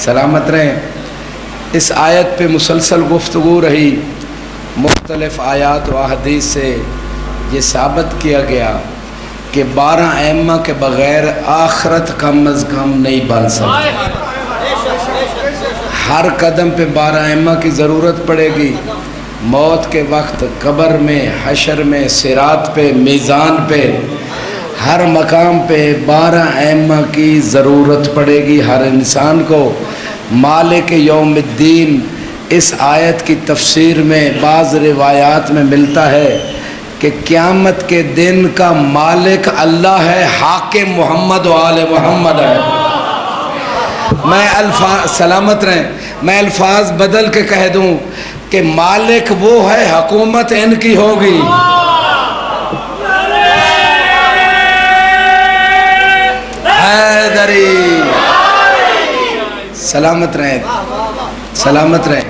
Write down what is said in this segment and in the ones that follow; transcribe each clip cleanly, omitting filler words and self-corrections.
سلامت رہیں۔ اس آیت پہ مسلسل گفتگو رہی، مختلف آیات و احادیث سے یہ ثابت کیا گیا کہ 12 ائمہ کے بغیر آخرت کم از کم نہیں بن سکتی۔ ہر قدم پہ 12 ائمہ کی ضرورت پڑے گی، موت کے وقت، قبر میں، حشر میں، صراط پہ، میزان پہ، ہر مقام پہ 12 ائمہ کی ضرورت پڑے گی ہر انسان کو۔ مالک یوم الدین اس آیت کی تفسیر میں بعض روایات میں ملتا ہے کہ قیامت کے دن کا مالک اللہ ہے، حاکم محمد و آل محمد ہے۔ میں سلامت رہیں، میں الفاظ بدل کے کہہ دوں کہ مالک وہ ہے، حکومت ان کی ہوگی۔ حیدری سلامت رہیں، سلامت رہیں۔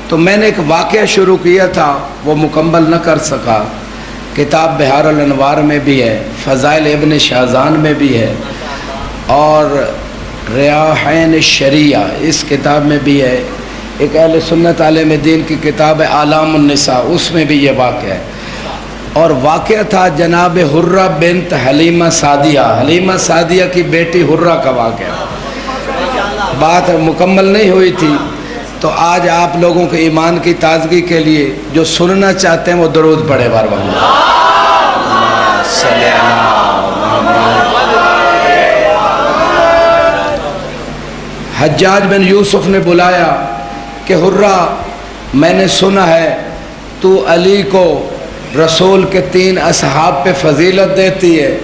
تو میں نے ایک واقعہ شروع کیا تھا، وہ مکمل نہ کر سکا۔ کتاب بہار الانوار میں بھی ہے، فضائل ابن شاہزان میں بھی ہے، اور ریاحین الشریعہ اس کتاب میں بھی ہے۔ ایک اہل سنت عالم دین کی کتاب ہے اعلام النساء، اس میں بھی یہ واقعہ ہے۔ اور واقعہ تھا جناب حرہ بنت حلیمہ سعدیہ، حلیمہ سعدیہ کی بیٹی حرہ کا واقعہ۔ بات مکمل نہیں ہوئی تھی، تو آج آپ لوگوں کے ایمان کی تازگی کے لیے جو سننا چاہتے ہیں وہ درود پڑھے بار بار۔ حجاج بن یوسف نے بلایا کہ حرہ، میں نے سنا ہے تو علی کو رسول کے 3 اصحاب پہ فضیلت دیتی ہے۔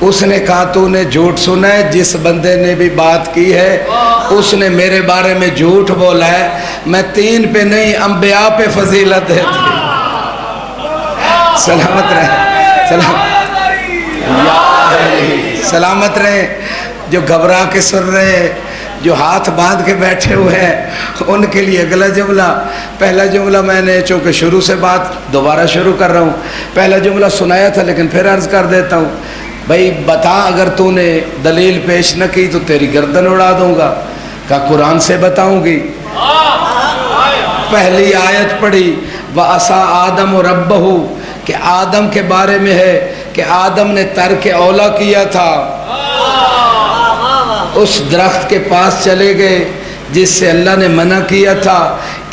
اس نے کہا تو نے جھوٹ سنا ہے، جس بندے نے بھی بات کی ہے اس نے میرے بارے میں جھوٹ بولا ہے، میں 3 پہ نہیں انبیاء پہ فضیلت دیتی۔ سلامت رہیں، سلامت رہیں۔ جو گھبرا کے سن رہے ہیں، جو ہاتھ باندھ کے بیٹھے ہوئے ہیں، ان کے لیے اگلا جملہ، پہلا جملہ میں نے چونکہ شروع سے بات دوبارہ شروع کر رہا ہوں، پہلا جملہ سنایا تھا لیکن پھر عرض کر دیتا ہوں۔ بھائی بتا، اگر تو نے دلیل پیش نہ کی تو تیری گردن اڑا دوں گا۔ کہا قرآن سے بتاؤں گی۔ پہلی آیت پڑھی وَعَصَىٰ آدَمُ رَبَّهُ، کہ آدم کے بارے میں ہے کہ آدم نے ترک اولا کیا تھا، اس درخت کے پاس چلے گئے جس سے اللہ نے منع کیا تھا۔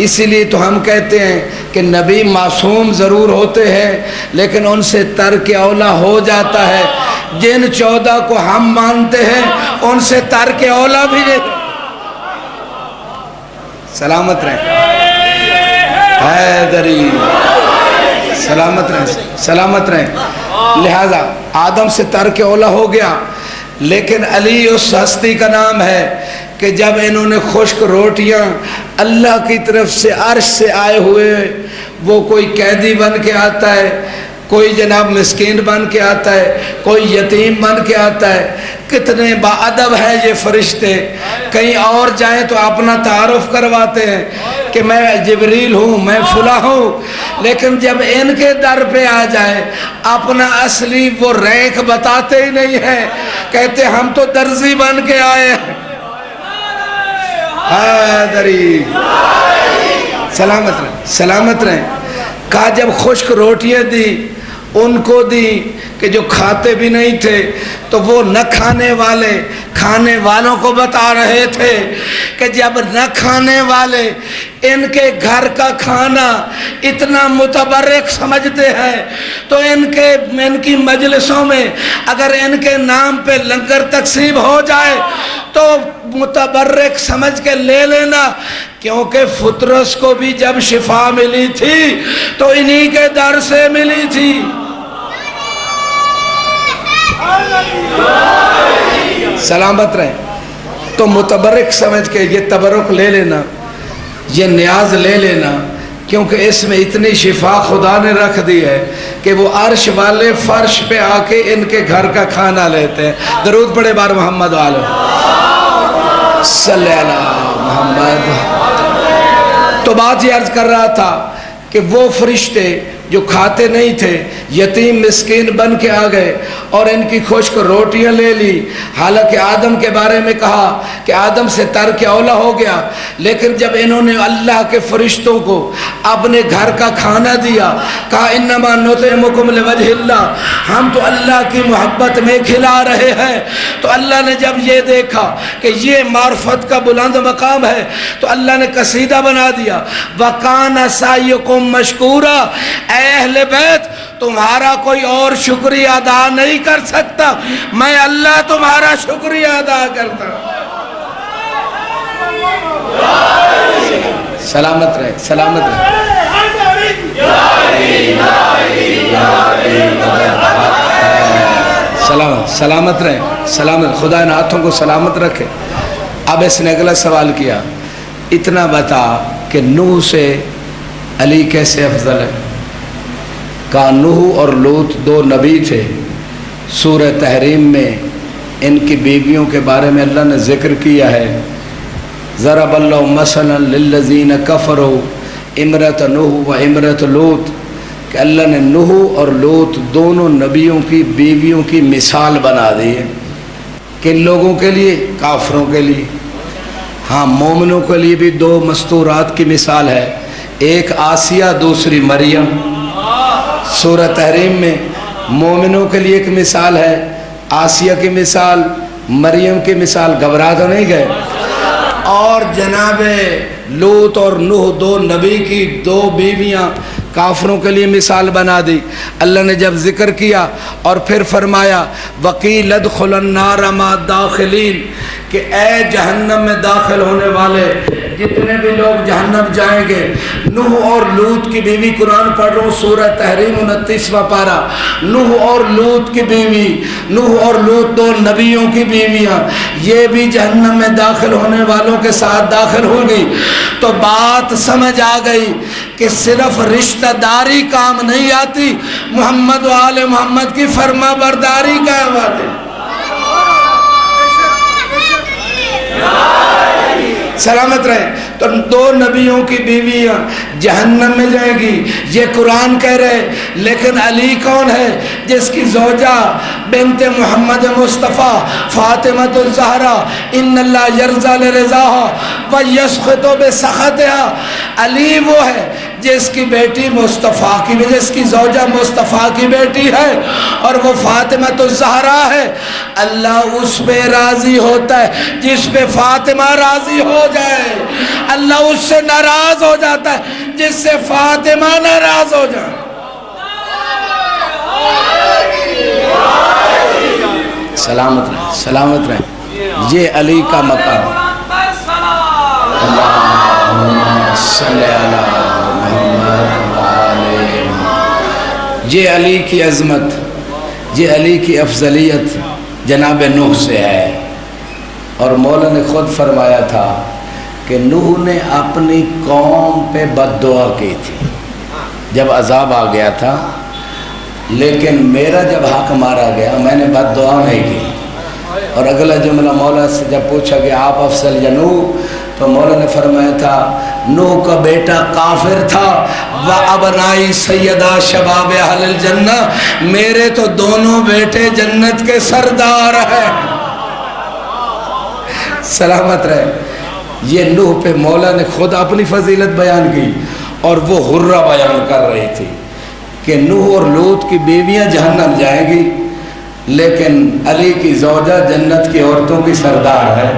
اسی لیے تو ہم کہتے ہیں کہ نبی معصوم ضرور ہوتے ہیں لیکن ان سے ترک اولا ہو جاتا ہے۔ جن 14 کو ہم مانتے ہیں ان سے ترک اولا بھی نہیں۔ سلامت رہیں، حیدری سلامت رہیں، سلامت رہیں۔ لہذا آدم سے ترک اولا ہو گیا، لیکن علی اس ہستی کا نام ہے کہ جب انہوں نے خشک روٹیاں اللہ کی طرف سے عرش سے آئے ہوئے، وہ کوئی قیدی بن کے آتا ہے، کوئی جناب مسکین بن کے آتا ہے، کوئی یتیم بن کے آتا ہے۔ کتنے باادب ہیں یہ فرشتے، کہیں اور جائیں تو اپنا تعارف کرواتے ہیں کہ میں جبریل ہوں، میں فلاں ہوں، لیکن جب ان کے در پہ آ جائے اپنا اصلی وہ رینک بتاتے ہی نہیں ہیں، کہتے ہم تو درزی بن کے آئے ہیں۔ حیدری سلامت رہیں، سلامت رہیں۔ کہا جب خشک روٹیاں دی ان کو دی کہ جو کھاتے بھی نہیں تھے، تو وہ نہ کھانے والے کھانے والوں کو بتا رہے تھے کہ جب نہ کھانے والے ان کے گھر کا کھانا اتنا متبرک سمجھتے ہیں تو ان کی مجلسوں میں اگر ان کے نام پہ لنگر تقسیم ہو جائے تو متبرک سمجھ کے لے لینا، کیونکہ فطرس کو بھی جب شفا ملی تھی تو انہی کے در سے ملی تھی۔ سلامت رہیں۔ تو متبرک سمجھ کے یہ تبرک لے لینا، یہ نیاز لے لینا، کیونکہ اس میں اتنی شفا خدا نے رکھ دی ہے کہ وہ عرش والے فرش پہ آ کے ان کے گھر کا کھانا لیتے ہیں۔ درود پڑھے بار محمد والے صلی اللہ محمد۔ تو بات یہ عرض کر رہا تھا کہ وہ فرشتے جو کھاتے نہیں تھے یتیم مسکین بن کے آ گئے اور ان کی خشک روٹیاں لے لی. حالانکہ آدم کے بارے میں کہا کہ آدم سے ترک اولا ہو گیا، لیکن جب انہوں نے اللہ کے فرشتوں کو اپنے گھر کا کھانا دیا، کہا انما نطعمکم لوجہ اللہ، ہم تو اللہ کی محبت میں کھلا رہے ہیں. تو اللہ نے جب یہ دیکھا کہ یہ معرفت کا بلند مقام ہے تو اللہ نے قصیدہ بنا دیا، وَقَانَ سَعْيُكُمْ مَشْكُورًا، اے اہل بیت تمہارا کوئی اور شکریہ ادا نہیں کر سکتا، میں اللہ تمہارا شکریہ ادا کرتا. سلامت رہے، سلامت رہے. سلامت رہے، سلامت. خدا ان ہاتھوں کو سلامت رکھے. اب اس نے اگلا سوال کیا، اتنا بتا کہ نوح سے علی کیسے افضل ہے؟ کہا نوح اور لوط دو نبی تھے. سورہ تحریم میں ان کی بیویوں کے بارے میں اللہ نے ذکر کیا ہے، ضرب اللہ مثلا للذین کفروا امرأۃ نوح و امرأۃ لوط، کہ اللہ نے نوح اور لوط دونوں نبیوں کی بیویوں کی مثال بنا دی ہے. کن لوگوں کے لیے؟ کافروں کے لیے. ہاں مومنوں کے لیے بھی دو مستورات کی مثال ہے، ایک آسیہ دوسری مریم. سورہ تحریم میں مومنوں کے لیے ایک مثال ہے، آسیہ کی مثال، مریم کی مثال. گھبرا تو نہیں گئے؟ اور جناب لوط اور نوح دو نبی کی دو بیویاں کافروں کے لیے مثال بنا دی. اللہ نے جب ذکر کیا اور پھر فرمایا وَقِيلَ ادْخُلُوا النَّارَ مَعَ الدَّاخِلِينَ، کہ اے جہنم میں داخل ہونے والے جتنے بھی لوگ جہنم جائیں گے. نوح اور لوط کی بیوی، قرآن پڑھ رہا ہوں سورہ تحریم 29واں پارہ. نوح اور لوط کی بیوی، نوح اور لوط دو نبیوں کی بیویاں، یہ بھی جہنم میں داخل ہونے والوں کے ساتھ داخل ہوگی. تو بات سمجھ آ گئی کہ صرف رشتہ داری کام نہیں آتی، محمد و آل محمد کی فرما برداری کام آتی. سلامت رہے. تو دو نبیوں کی بیویاں جہنم میں جائیں گی، یہ قرآن کہہ رہے. لیکن علی کون ہے؟ جس کی زوجہ بنت محمد مصطفیٰ فاطمہ الزہرا ان اللہ یرضی لرضاها ویسخط بسخطها، علی وہ ہے جس کی بیٹی مصطفیٰ کی، جس کی زوجہ مصطفیٰ کی بیٹی ہے اور وہ فاطمہ الزہرا ہے. اللہ اس پہ راضی ہوتا ہے جس پہ فاطمہ راضی ہو جائے، اللہ اس سے ناراض ہو جاتا ہے جس سے فاطمہ ناراض ہو جائے. سلامت رہیں، سلامت رہیں. یہ علی کا مقام. اللہم صلی علی محمد وعلی. یہ علی کی عظمت، یہ علی کی افضلیت جناب نوح سے ہے. اور مولا نے خود فرمایا تھا کہ نوح نے اپنی قوم پہ بد دعا کی تھی جب عذاب آ گیا تھا، لیکن میرا جب حق مارا گیا میں نے بد دعا نہیں کی. اور اگلا جملہ مولا سے جب پوچھا کہ آپ افضل یا نوح، تو مولا نے فرمایا تھا نوح کا بیٹا کافر تھا، وَأَبْنَائِ سَيَّدَا شَبَابِ أَهْلِ الْجَنَّةِ، میرے تو دونوں بیٹے جنت کے سردار ہیں. سلامت رہے. یہ نوح پہ مولا نے خود اپنی فضیلت بیان کی اور وہ حرہ بیان کر رہی تھی کہ نوح اور لوط کی بیویاں جہنم جائیں گی، لیکن علی کی زوجہ جنت کی عورتوں کی سردار ہے.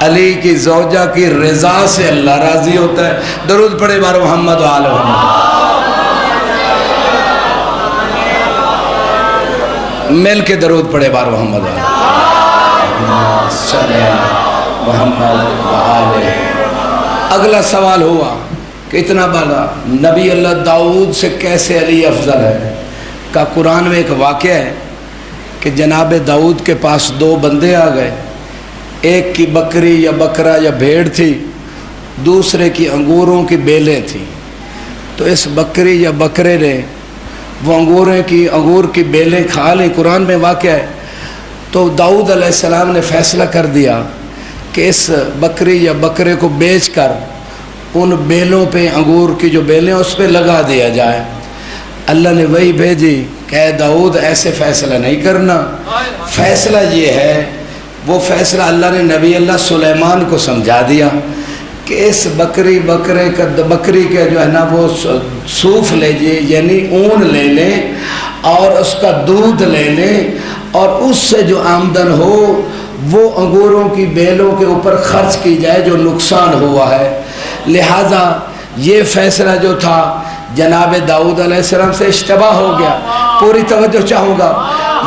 علی کی زوجہ کی رضا سے اللہ راضی ہوتا ہے. درود پڑھے بار محمد و آل محمد. مل کے درود پڑھے بار محمد و آل محمد و آل. اگلا سوال ہوا کہ اتنا بڑا نبی اللہ داؤد سے کیسے علی افضل ہے؟ کا قرآن میں ایک واقعہ ہے کہ جناب داؤد کے پاس دو بندے آ گئے، ایک کی بکری یا بکرا یا بھیڑ تھی، دوسرے کی انگوروں کی بیلیں تھیں. تو اس بکری یا بکرے نے وہ انگور کی بیلیں کھا لیں. قرآن میں واقعہ ہے. تو داؤد علیہ السلام نے فیصلہ کر دیا کہ اس بکری یا بکرے کو بیچ کر ان بیلوں پہ، انگور کی جو بیلیں اس پہ لگا دیا جائے. اللہ نے وہی بھیجی کہ اے داؤد ایسے فیصلہ نہیں کرنا، فیصلہ یہ ہے، وہ فیصلہ اللہ نے نبی اللہ سلیمان کو سمجھا دیا کہ اس بکری کے جو ہے نا وہ صوف لے جائے، یعنی اون لے لیں اور اس کا دودھ لے لیں، اور اس سے جو آمدن ہو وہ انگوروں کی بیلوں کے اوپر خرچ کی جائے جو نقصان ہوا ہے۔ لہٰذا یہ فیصلہ جو تھا جناب داؤد علیہ السلام سے اشتباہ ہو گیا۔ پوری توجہ چاہوں گا،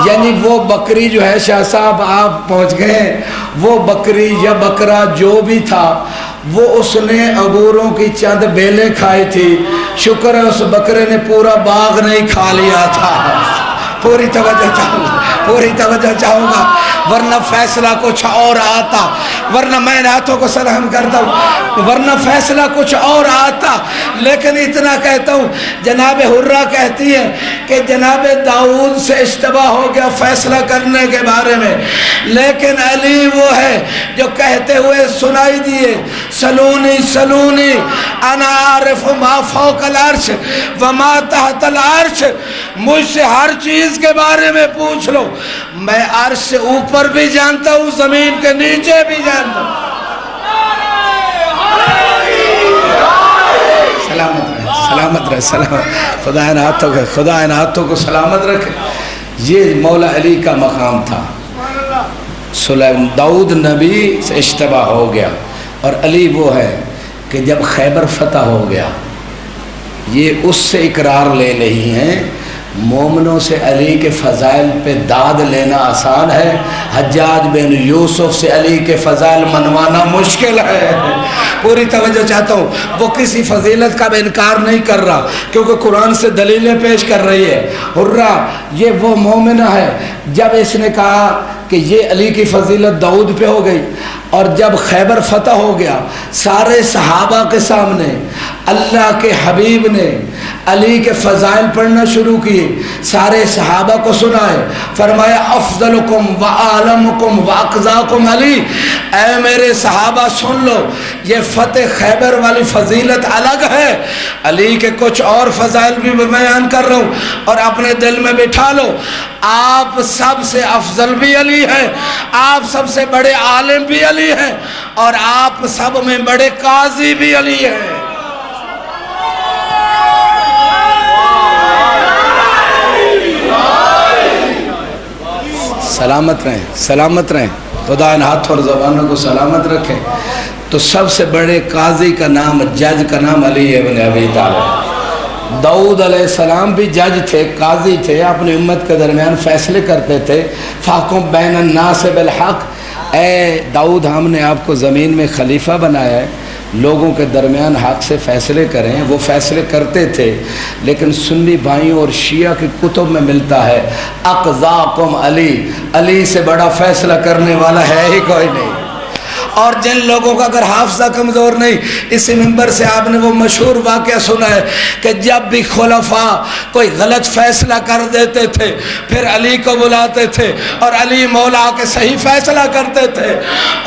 یعنی وہ بکری جو ہے، شاہ صاحب آپ پہنچ گئے، وہ بکری یا بکرا جو بھی تھا وہ اس نے انگوروں کی چند بیلیں کھائی تھی، شکر ہے اس بکرے نے پورا باغ نہیں کھا لیا تھا۔ پوری توجہ چاہوں گا، ورنہ فیصلہ کچھ اور آتا، ورنہ میں ہاتھوں کو سلام کرتا ہوں، ورنہ فیصلہ کچھ اور آتا۔ لیکن اتنا کہتا ہوں، جناب حرہ کہتی ہے کہ جناب داؤد سے اشتباہ ہو گیا فیصلہ کرنے کے بارے میں، لیکن علی وہ ہے جو کہتے ہوئے سنائی دیے، سلونی سلونی انا عارف ما فوق العرش وما تحت العرش، مجھ سے ہر چیز کے بارے میں پوچھ لو، میں عرش سے اوپر بھی جانتا ہوں، زمین کے نیچے بھی جانتا ہوں۔ سلامت رہے، خدا ان ہاتھوں کو سلامت رکھے۔ یہ مولا علی کا مقام تھا۔ داؤد نبی سے اشتباہ ہو گیا، اور علی وہ ہے کہ جب خیبر فتح ہو گیا، یہ اس سے اقرار لے رہی ہیں۔ مومنوں سے علی کے فضائل پہ داد لینا آسان ہے، حجاج بن یوسف سے علی کے فضائل منوانا مشکل ہے۔ پوری توجہ چاہتا ہوں، وہ کسی فضیلت کا بھی انکار نہیں کر رہا کیونکہ قرآن سے دلیلیں پیش کر رہی ہے۔ حرہ یہ وہ مومنہ ہے، جب اس نے کہا کہ یہ علی کی فضیلت داؤد پہ ہو گئی، اور جب خیبر فتح ہو گیا، سارے صحابہ کے سامنے اللہ کے حبیب نے علی کے فضائل پڑھنا شروع کیے، سارے صحابہ کو سنائے، فرمایا افضلکم و اعلمکم و اقضاکم علی، اے میرے صحابہ سن لو، یہ فتح خیبر والی فضیلت الگ ہے، علی کے کچھ اور فضائل بھی بیان کر رہا ہوں، اور اپنے دل میں بٹھا لو، آپ سب سے افضل بھی علی ہے، آپ سب سے بڑے عالم بھی علی ہے، اور آپ سب میں بڑے قاضی بھی علی ہے۔ سلامت رہیں، خدا ان ہاتھوں اور زبانوں کو سلامت رکھے۔ تو سب سے بڑے قاضی کا نام، جج کا نام علی ابن ابی طالب۔ داؤد علیہ السلام بھی جج تھے، قاضی تھے، اپنی امت کے درمیان فیصلے کرتے تھے۔ فاحکم بین الناس بالحق، اے داؤد ہم نے آپ کو زمین میں خلیفہ بنایا ہے، لوگوں کے درمیان حق سے فیصلے کریں۔ وہ فیصلے کرتے تھے، لیکن سنی بھائیوں اور شیعہ کی کتب میں ملتا ہے اقضاکم علی، علی سے بڑا فیصلہ کرنے والا ہے ہی کوئی نہیں۔ اور جن لوگوں کا اگر حافظہ کمزور نہیں، اسی منبر سے آپ نے وہ مشہور واقعہ سنا ہے کہ جب بھی خلفاء کوئی غلط فیصلہ کر دیتے تھے، پھر علی کو بلاتے تھے، اور علی مولا کے صحیح فیصلہ کرتے تھے،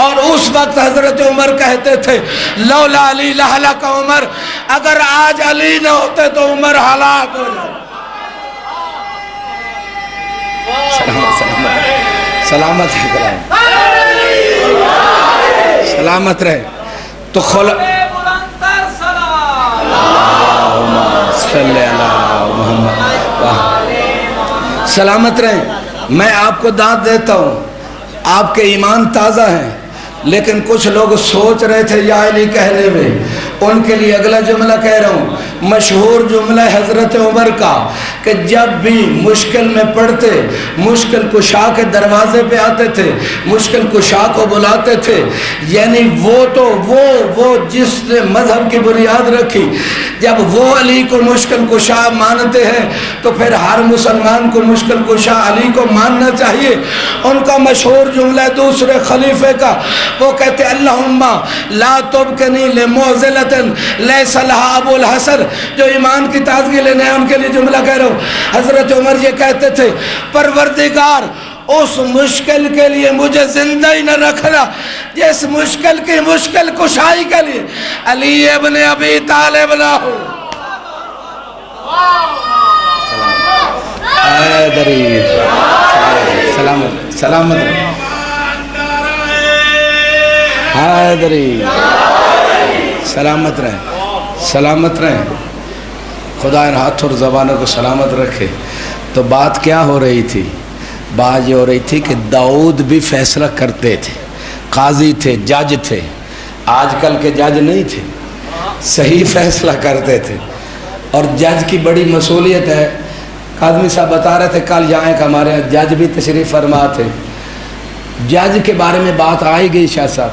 اور اس وقت حضرت عمر کہتے تھے لولا علی لہلک عمر، اگر آج علی نہ ہوتے تو عمر ہلاک ہو جاتے۔ سلامت ہے، سلامت رہے۔ تو سلامت رہیں۔ میں آپ کو داد دیتا ہوں، آپ کے ایمان تازہ ہیں، لیکن کچھ لوگ سوچ رہے تھے یا علی کہنے میں، ان کے لیے اگلا جملہ کہہ رہا ہوں، مشہور جملہ حضرت عمر کا کہ جب بھی مشکل میں پڑتے، مشکل کشا کے دروازے پہ آتے تھے، مشکل کشا کو بلاتے تھے، یعنی وہ جس نے مذہب کی بنیاد رکھی، جب وہ علی کو مشکل کشا مانتے ہیں تو پھر ہر مسلمان کو مشکل کشا علی کو ماننا چاہیے۔ ان کا مشہور جملہ دوسرے خلیفے کا، وہ کہتے اللہم لا تبکنی لمعزلۃ لیس لہا ابو الحسن، جو ایمان کی تازگی لینے ہیں ان کے لیے جملہ کہہ رہا ہوں۔ حضرت عمر یہ کہتے تھے پروردگار اس مشکل کے لیے مجھے زندہ ہی نہ رکھنا جس مشکل کی مشکل کشائی کے لیے علی ابن ابی طالب نہ ہو۔ حیدری سلامت سلامت رہے حیدری سلامت رہے سلامت رہے خدا ان ہاتھ اور زبانوں کو سلامت رکھے۔ تو بات کیا ہو رہی تھی؟ بات یہ ہو رہی تھی کہ داؤد بھی فیصلہ کرتے تھے، قاضی تھے، جج تھے۔ آج کل کے جج نہیں تھے، صحیح فیصلہ کرتے تھے، اور جج کی بڑی مصولیت ہے۔ قاضی صاحب بتا رہے تھے کل یہاں کہ ہمارے یہاں جج بھی تشریف فرما تھے۔ جج کے بارے میں بات آئی گئی شاہ صاحب،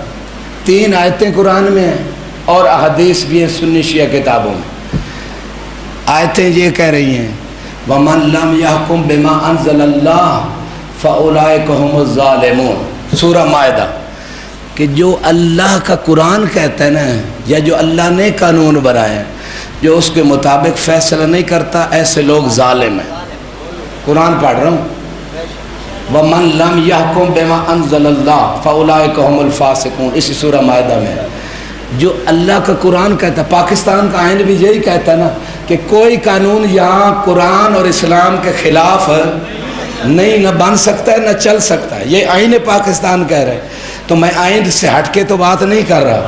3 آیتیں قرآن میں ہیں اور احادیث بھی ہیں سنی شیعہ کتابوں میں۔ آیتیں یہ کہہ رہی ہیں وَمَن لَمْ يَحْكُمْ بِمَا أَنزَلَ اللَّهُ فَأُولَئِكَ هُمُ الظَّالِمُونَ، سورہ مائدہ، کہ جو اللہ کا قرآن کہتا ہے نا، یا جو اللہ نے قانون بنایا ہے، جو اس کے مطابق فیصلہ نہیں کرتا، ایسے لوگ ظالم ہیں۔ قرآن پڑھ رہا ہوں، وَمَن لَمْ يَحْكُمْ بِمَا أَنزَلَ اللَّهُ فَأُولَئِكَ هُمُ الْفَاسِقُونَ، اسی سورہ مائدہ میں۔ جو اللہ کا قرآن کہتا ہے، پاکستان کا آئین بھی یہی کہتا ہے نا کہ کوئی قانون یہاں قرآن اور اسلام کے خلاف نہیں، نہ بن سکتا ہے نہ چل سکتا ہے، یہ آئین پاکستان کہہ رہے ہیں۔ تو میں آئین سے ہٹ کے تو بات نہیں کر رہا،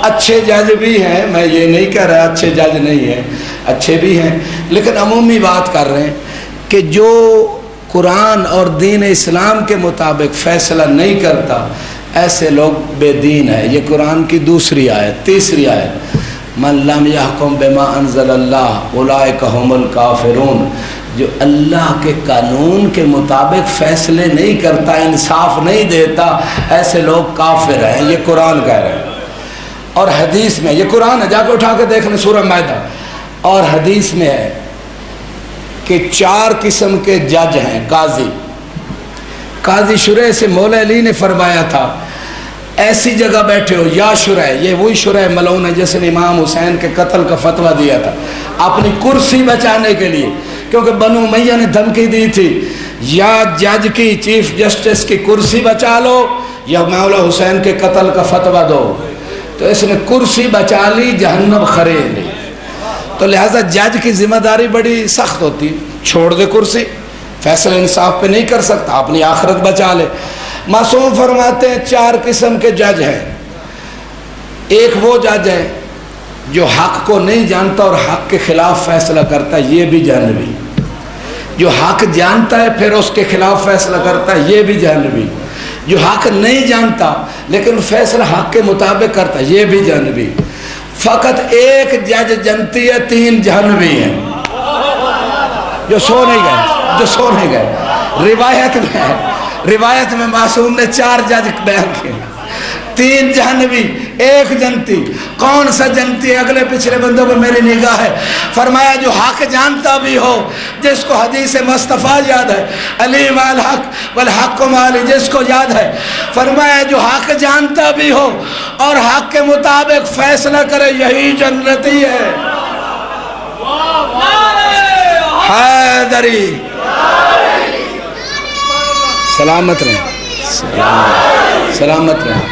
اچھے جج بھی ہیں، میں یہ نہیں کہہ رہا اچھے جج نہیں ہیں، اچھے بھی ہیں، لیکن عمومی بات کر رہے ہیں کہ جو قرآن اور دین اسلام کے مطابق فیصلہ نہیں کرتا، ایسے لوگ بے دین ہے۔ یہ قرآن کی دوسری آیت، تیسری آیت، من لم یحکم بما انزل اللہ اولئک هم الکافرون، جو اللہ کے قانون کے مطابق فیصلے نہیں کرتا، انصاف نہیں دیتا، ایسے لوگ کافر ہیں۔ یہ قرآن کہہ رہے ہیں۔ اور حدیث میں، یہ قرآن ہے، جا کے اٹھا کے دیکھ لیں سورہ مائدہ، اور حدیث میں ہے کہ 4 قسم کے جج ہیں، قاضی۔ قاضی شرح سے مولا علی نے فرمایا تھا ایسی جگہ بیٹھے ہو، یا شرح، یہ وہی شرح ملعون ہے جس نے امام حسین کے قتل کا فتویٰ دیا تھا اپنی کرسی بچانے کے لیے، کیونکہ بنو امیہ نے دھمکی دی تھی یا جج کی، چیف جسٹس کی کرسی بچا لو یا مولا حسین کے قتل کا فتویٰ دو۔ تو اس نے کرسی بچا لی، جہنم خرید لی۔ تو لہٰذا جج کی ذمہ داری بڑی سخت ہوتی، چھوڑ دے کرسی، فیصلہ انصاف پہ نہیں کر سکتا، اپنی آخرت بچا لے۔ معصوم فرماتے ہیں 4 قسم کے جج ہیں۔ ایک وہ جج ہے جو حق کو نہیں جانتا اور حق کے خلاف فیصلہ کرتا ہے، یہ بھی جہنمی۔ جو حق جانتا ہے پھر اس کے خلاف فیصلہ کرتا ہے، یہ بھی جہنمی۔ جو حق نہیں جانتا لیکن فیصلہ حق کے مطابق کرتا ہے، یہ بھی جہنمی۔ فقط ایک جج جنتی ہے، 3 جہنمی ہیں جو سو نہیں گئے، جو سو نہیں گئے۔ روایت میں معصوم نے 4 جج بیان کیے، 3 جہنمی، 1 جنتی۔ کون سا جنتی ہے؟ اگلے پچھلے بندوں پہ میری نگاہ ہے۔ فرمایا جو حق جانتا بھی ہو، جس کو حدیث مصطفیٰ یاد ہے، علی مع الحق والحق مع علی، جس کو یاد ہے، فرمایا جو حق جانتا بھی ہو اور حق کے مطابق فیصلہ کرے، یہی جنتی ہے۔ حیدری سلامت رہیں، سلامت رہیں،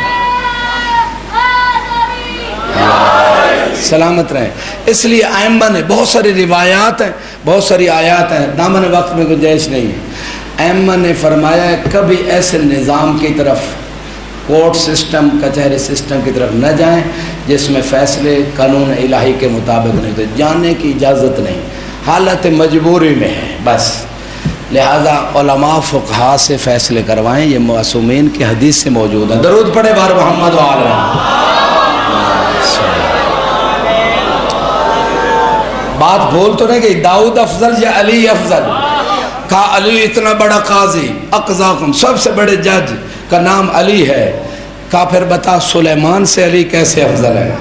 سلامت رہیں۔ اس لیے ائمہ نے بہت ساری روایات ہیں، بہت ساری آیات ہیں، دامن وقت میں گنجائش نہیں ہے۔ ائمہ نے فرمایا ہے کبھی ایسے نظام کی طرف، کورٹ سسٹم، کچہری سسٹم کی طرف نہ جائیں جس میں فیصلے قانون الہی کے مطابق نہیں، تو جانے کی اجازت نہیں، حالت مجبوری میں ہے بس۔ لہذا علماء فقہا سے فیصلے کروائیں، یہ معصومین کی حدیث سے موجود ہے۔ درود پڑھے بار محمد و آل محمد۔ بات بھول تو نہیں گئی، داؤد افضل یا علی افضل؟ کہا علی اتنا بڑا قاضی، اقضاکم، سب سے بڑے جج کا نام علی ہے۔ کہا پھر بتا سلیمان سے علی کیسے افضل ہے؟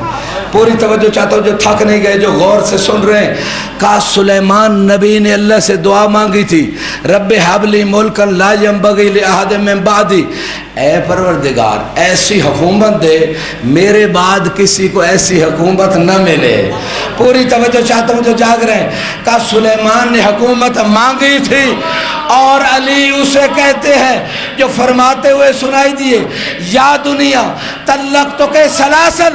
پوری توجہ چاہتا ہوں جو تھک نہیں گئے، جو غور سے سن رہے ہیں۔ کہا سلیمان نبی نے اللہ سے دعا مانگی تھی، رب ہب لی ملکا لا ینبغی لأحد من بعدی، اے پروردگار ایسی حکومت دے میرے بعد کسی کو ایسی حکومت نہ ملے۔ پوری توجہ چاہتا ہوں جو جاگ رہے ہیں۔ کہا سلیمان نے حکومت مانگی تھی اور علی اسے کہتے ہیں جو فرماتے ہوئے سنائی دیے، یا دنیا طلقتک ثلاثا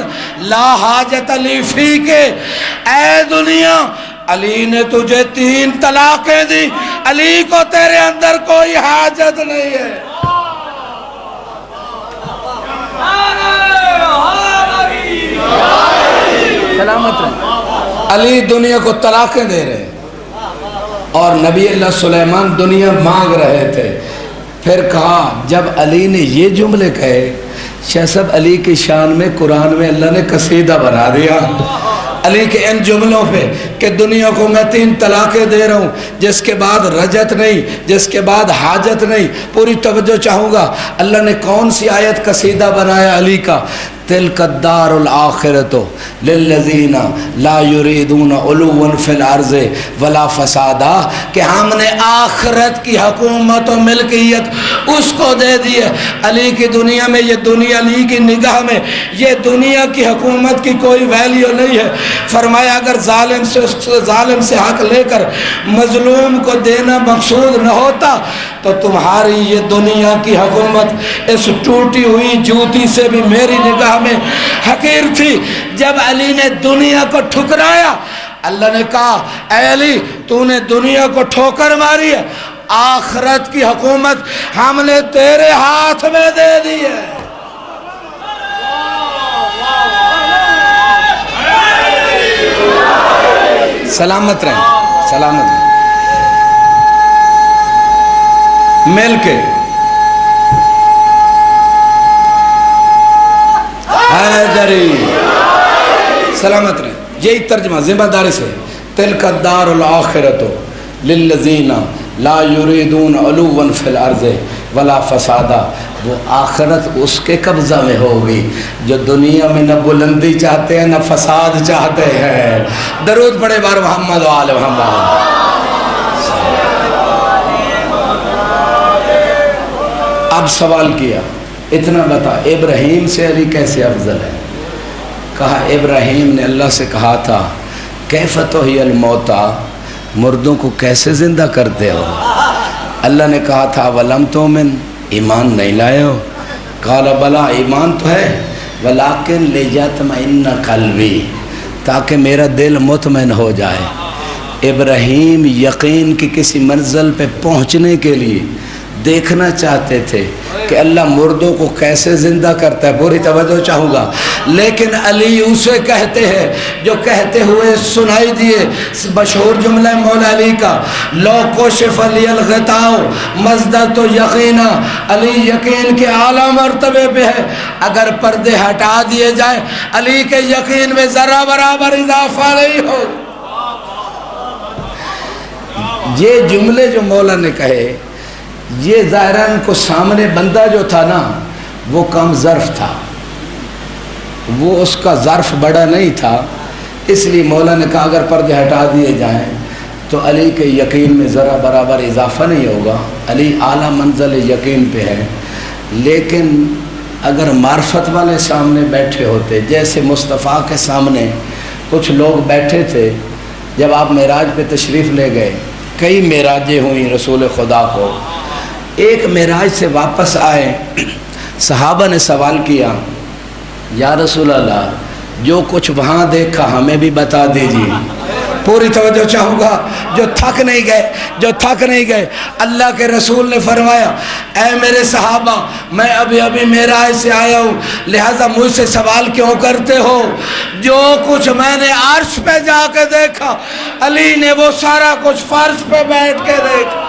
لا حاجت لی فیک، اے دنیا علی نے تجھے 3 طلاقیں دی، علی کو تیرے اندر کوئی حاجت نہیں ہے۔ سلامت رہے۔ علی دنیا کو طلاقیں دے رہے اور نبی اللہ سلیمان دنیا مانگ رہے تھے۔ پھر کہا جب علی نے یہ جملے کہے، شاہ صاحب علی کی شان میں قرآن میں اللہ نے قصیدہ بنا دیا علی کے ان جملوں پہ کہ دنیا کو میں 3 طلاقیں دے رہا ہوں، جس کے بعد رجت نہیں، جس کے بعد حاجت نہیں۔ پوری توجہ چاہوں گا، اللہ نے کون سی آیت قصیدہ بنایا علی کا؟ تلک الدار الآخرۃ للذین لا یریدون علوا فی الارض ولا فسادا، کہ ہم نے آخرت کی حکومت و ملکیت اس کو دے دی ہے۔ علی کی دنیا میں یہ دنیا، علی کی نگاہ میں یہ دنیا کی حکومت کی کوئی ویلیو نہیں ہے۔ فرمایا اگر ظالم سے حق لے کر مظلوم کو دینا مقصود نہ ہوتا تو تمہاری یہ دنیا کی حکومت اس ٹوٹی ہوئی جوتی سے بھی میری نگاہ میں حقیر تھی۔ جب علی نے دنیا کو ٹھکرایا، اللہ نے کہا اے علی تو نے دنیا کو ٹھوکر ماری ہے، آخرت کی حکومت ہم نے تیرے ہاتھ میں دے دی ہے۔ سلامت رہیں، سلامت رہیں۔ مل کے حیدری، سلامت رہیں۔ یہی ترجمہ ذمہ داری سے، تلک الدار الآخرۃ للذین لا یریدون علوا فی الارض ولا فسادا، وہ آخرت اس کے قبضہ میں ہوگی جو دنیا میں نہ بلندی چاہتے ہیں نہ فساد چاہتے ہیں۔ درود پڑھے بار محمد و آل محمد۔ اب سوال کیا، اتنا بتا ابراہیم سے علی کیسے افضل ہے؟ کہا ابراہیم نے اللہ سے کہا تھا کیف تحیی الموتیٰ، مردوں کو کیسے زندہ کرتے ہو؟ اللہ نے کہا تھا ولم تؤمن، ایمان نہیں لائے ہو؟ قال بلا، ایمان تو ہے، ولیکن لیطمئن قلبی، تاکہ میرا دل مطمئن ہو جائے۔ ابراہیم یقین کی کسی منزل پہ پہنچنے کے لیے دیکھنا چاہتے تھے کہ اللہ مردوں کو کیسے زندہ کرتا ہے۔ پوری توجہ چاہوں گا، لیکن علی اسے کہتے ہیں جو کہتے ہوئے سنائی دیے مشہور جملہ مولا علی کا، لو کشف علی الغطاء مزدد تو یقینا، علی یقین کے اعلیٰ مرتبے پہ ہے، اگر پردے ہٹا دیے جائیں علی کے یقین میں ذرا برابر اضافہ نہیں ہو۔ یہ جملے جو مولا نے کہے، یہ ظاہراً کو سامنے بندہ جو تھا نا وہ کم ظرف تھا، وہ اس کا ظرف بڑا نہیں تھا، اس لیے مولا نے کہا اگر پردے ہٹا دیے جائیں تو علی کے یقین میں ذرا برابر اضافہ نہیں ہوگا، علی اعلیٰ منزل یقین پہ ہے۔ لیکن اگر معرفت والے سامنے بیٹھے ہوتے، جیسے مصطفیٰ کے سامنے کچھ لوگ بیٹھے تھے جب آپ معراج پہ تشریف لے گئے، کئی معراجیں ہوئیں رسول خدا کو، ایک معراج سے واپس آئے، صحابہ نے سوال کیا یا رسول اللہ جو کچھ وہاں دیکھا ہمیں بھی بتا دیجیے۔ پوری توجہ چاہوں گا، جو تھک نہیں گئے اللہ کے رسول نے فرمایا اے میرے صحابہ میں ابھی معراج سے آیا ہوں، لہٰذا مجھ سے سوال کیوں کرتے ہو؟ جو کچھ میں نے عرش پہ جا کے دیکھا علی نے وہ سارا کچھ فرش پہ بیٹھ کے دیکھا۔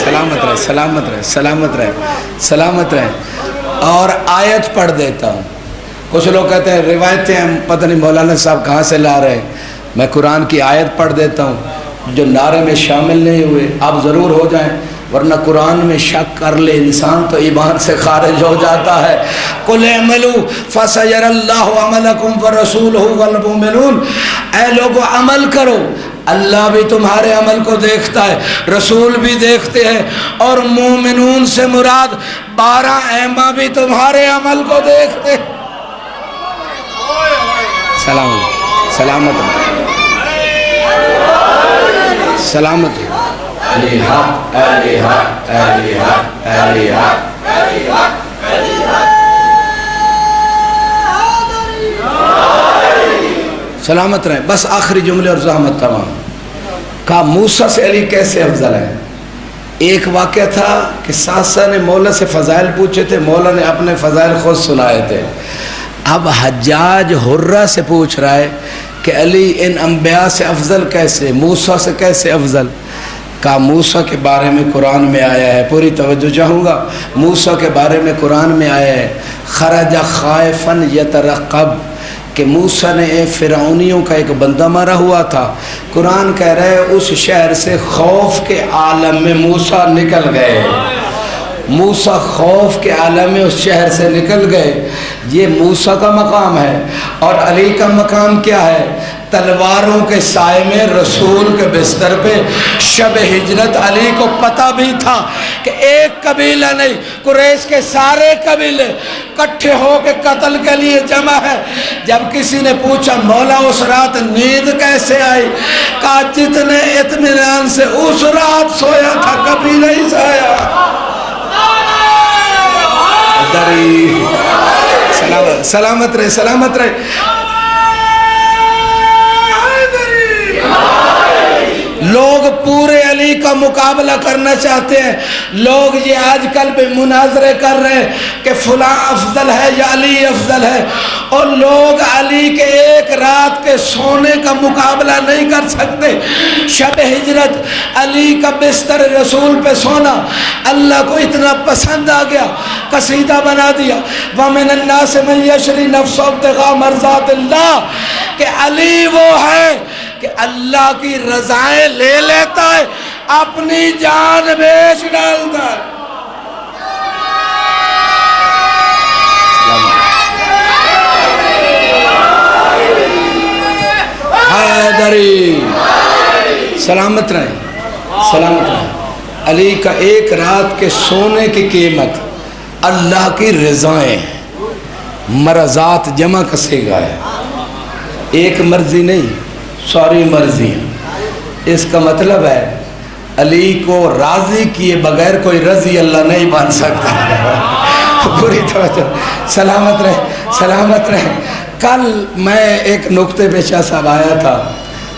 سلامت رہے، سلامت رہے، سلامت رہے، سلامت رہے۔ اور آیت پڑھ دیتا ہوں۔ کچھ لوگ کہتے ہیں روایتیں ہم پتہ نہیں مولانا صاحب کہاں سے لا رہے ہیں، میں قرآن کی آیت پڑھ دیتا ہوں۔ جو نعرے میں شامل نہیں ہوئے آپ ضرور ہو جائیں، ورنہ قرآن میں شک کر لے انسان تو ایمان سے خارج ہو جاتا ہے۔ قُلْ اعْمَلُوا فَسَيَرَى اللَّهُ عَمَلَكُمْ وَرَسُولُهُ وَالْمُؤْمِنُونَ، اے لوگو عمل کرو، اللہ بھی تمہارے عمل کو دیکھتا ہے، رسول بھی دیکھتے ہیں، اور مومنون سے مراد 12 ائمہ بھی تمہارے عمل کو دیکھتے ہیں۔ سلامت سلامت علی حق، علی حق، علی حق، علی حق، علی حق، علی حق۔ سلامت رہیں. بس آخری جملے اور زحمت تمام. کہا موسیٰ سے علی کیسے افضل ہے؟ ایک واقعہ تھا کہ ساسا نے مولا سے فضائل پوچھے تھے، مولا نے اپنے فضائل خود سنائے تھے. اب حجاج حرہ سے پوچھ رہا ہے کہ علی ان انبیاء سے افضل کیسے، موسیٰ سے کیسے افضل؟ کہا موسیٰ کے بارے میں قرآن میں آیا ہے، پوری توجہ چاہوں گا. موسیٰ کے بارے میں قرآن میں آیا ہے خرج خائفا یترقب، کہ موسیٰ نے فرعونیوں کا ایک بندہ مارا ہوا تھا. قرآن کہہ رہا ہے اس شہر سے خوف کے عالم میں موسیٰ نکل گئے. موسیٰ خوف کے عالم میں اس شہر سے نکل گئے. یہ موسیٰ کا مقام ہے. اور علی کا مقام کیا ہے؟ تلواروں کے سائے میں رسول کے بستر پہ. شب ہجرت علی کو پتہ بھی تھا کہ ایک قبیلہ نہیں، قریش کے سارے قبیلے کٹھے ہو کے قتل کے لیے جمع ہے. جب کسی نے پوچھا مولا اس رات نیند کیسے آئی؟ کہا جتنے اطمینان سے اس رات سویا تھا کبھی نہیں سویا. سلامت رہے، سلامت رہے. لوگ پورے علی کا مقابلہ کرنا چاہتے ہیں. لوگ یہ آج کل بھی مناظرے کر رہے ہیں کہ فلاں افضل ہے یا علی افضل ہے، اور لوگ علی کے ایک رات کے سونے کا مقابلہ نہیں کر سکتے. شب ہجرت علی کا بستر رسول پہ سونا اللہ کو اتنا پسند آ گیا، قصیدہ بنا دیا وَمِنَ النَّاسِ مَن يَشْرِي نَفْسَهُ ابْتِغَاءَ مَرْضَاتِ اللَّهِ، کہ علی وہ ہے کہ اللہ کی رضائیں لے لیتا ہے، اپنی جان بیچ ڈالتا ہے. حیدری سلامت رہیں، سلامت رہیں. علی کا ایک رات کے سونے کی قیمت اللہ کی رضائیں، مرضات جمع کسے گا ہے. ایک مرضی نہیں، ساری مرضیاں. اس کا مطلب ہے علی کو راضی کیے بغیر کوئی رضی اللہ نہیں بن سکتا. پوری توجہ. سلامت رہے، سلامت رہے. کل میں ایک نقطے پہ شاہ صاحب آیا تھا،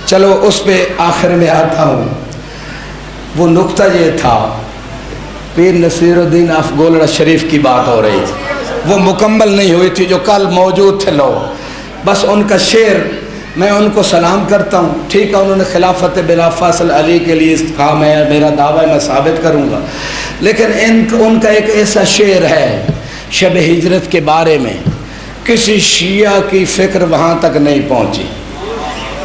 چلو اس پہ آخر میں آتا ہوں. وہ نقطہ یہ تھا پیر نصیر الدین آف گولڑا شریف کی بات ہو رہی تھی، وہ مکمل نہیں ہوئی تھی جو کل موجود تھے لوگ. بس ان کا شعر میں ان کو سلام کرتا ہوں. ٹھیک ہے انہوں نے خلافت بلا فاصل علی کے لیے کہا، میں میرا دعویٰ ہے میں ثابت کروں گا، لیکن ان کا ایک ایسا شعر ہے شب ہجرت کے بارے میں، کسی شیعہ کی فکر وہاں تک نہیں پہنچی.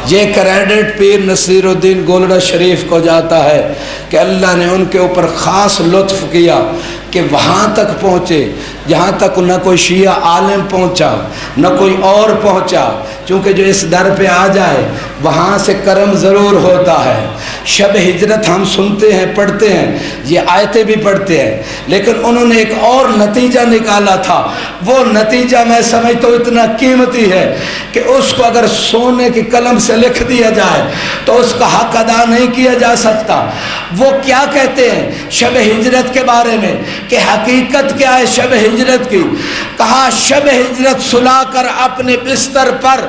یہ کریڈٹ پیر نصیر الدین گولڑا شریف کو جاتا ہے کہ اللہ نے ان کے اوپر خاص لطف کیا کہ وہاں تک پہنچے جہاں تک نہ کوئی شیعہ عالم پہنچا نہ کوئی اور پہنچا. چونکہ جو اس در پہ آ جائے وہاں سے کرم ضرور ہوتا ہے. شب ہجرت ہم سنتے ہیں، پڑھتے ہیں، یہ آیتیں بھی پڑھتے ہیں، لیکن انہوں نے ایک اور نتیجہ نکالا تھا. وہ نتیجہ میں سمجھتا ہوں اتنا قیمتی ہے کہ اس کو اگر سونے کی قلم سے لکھ دیا جائے تو اس کا حق ادا نہیں کیا جا سکتا. وہ کیا کہتے ہیں شب ہجرت کے بارے میں کہ حقیقت کیا ہے شب ہجرت کی؟ کہا شب ہجرت سلا کر اپنے بستر پر،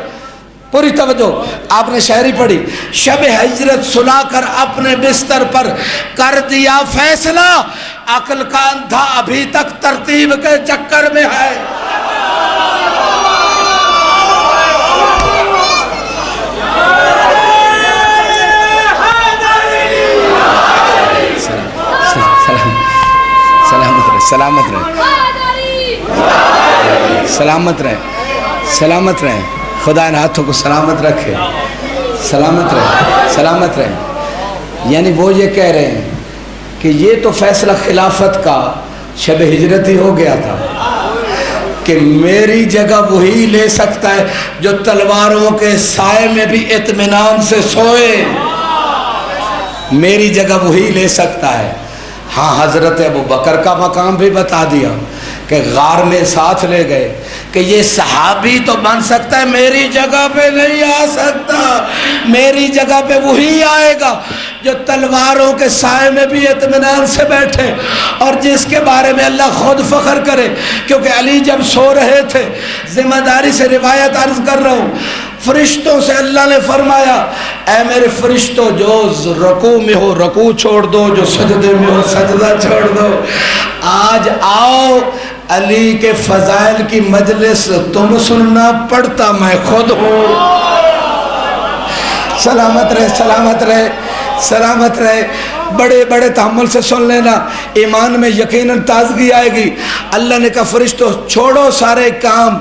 پوری توجہ آپ نے شاعری پڑھی، شب ہجرت سلا کر اپنے بستر پر کر دیا فیصلہ، عقل کا اندھا ابھی تک ترتیب کے چکر میں ہے. سلامت رہیں، سلامت رہیں، سلامت رہیں. خدا ان ہاتھوں کو سلامت رکھے. سلامت رہیں، سلامت رہیں. یعنی وہ یہ کہہ رہے ہیں کہ یہ تو فیصلہ خلافت کا شب ہجرت ہی ہو گیا تھا کہ میری جگہ وہی لے سکتا ہے جو تلواروں کے سائے میں بھی اطمینان سے سوئے. میری جگہ وہی لے سکتا ہے. ہاں حضرت ابو بکر کا مقام بھی بتا دیا کہ غار میں ساتھ لے گئے کہ یہ صحابی تو بن سکتا ہے، میری جگہ پہ نہیں آ سکتا. میری جگہ پہ وہی آئے گا جو تلواروں کے سائے میں بھی اطمینان سے بیٹھے اور جس کے بارے میں اللہ خود فخر کرے. کیونکہ علی جب سو رہے تھے، ذمہ داری سے روایت عرض کر رہا ہوں، فرشتوں سے اللہ نے فرمایا اے میرے فرشتوں جو رکوع میں ہو رکوع چھوڑ دو، جو سجدے میں ہو سجدہ چھوڑ دو، آج آؤ علی کے فضائل کی مجلس تم سننا، پڑھتا میں خود ہوں۔ سلامت رہے سلامت رہے سلامت رہے، بڑے بڑے تحمل سے سن لینا، ایمان میں یقیناً تازگی آئے گی۔ اللہ نے کہا فرشتوں چھوڑو سارے کام،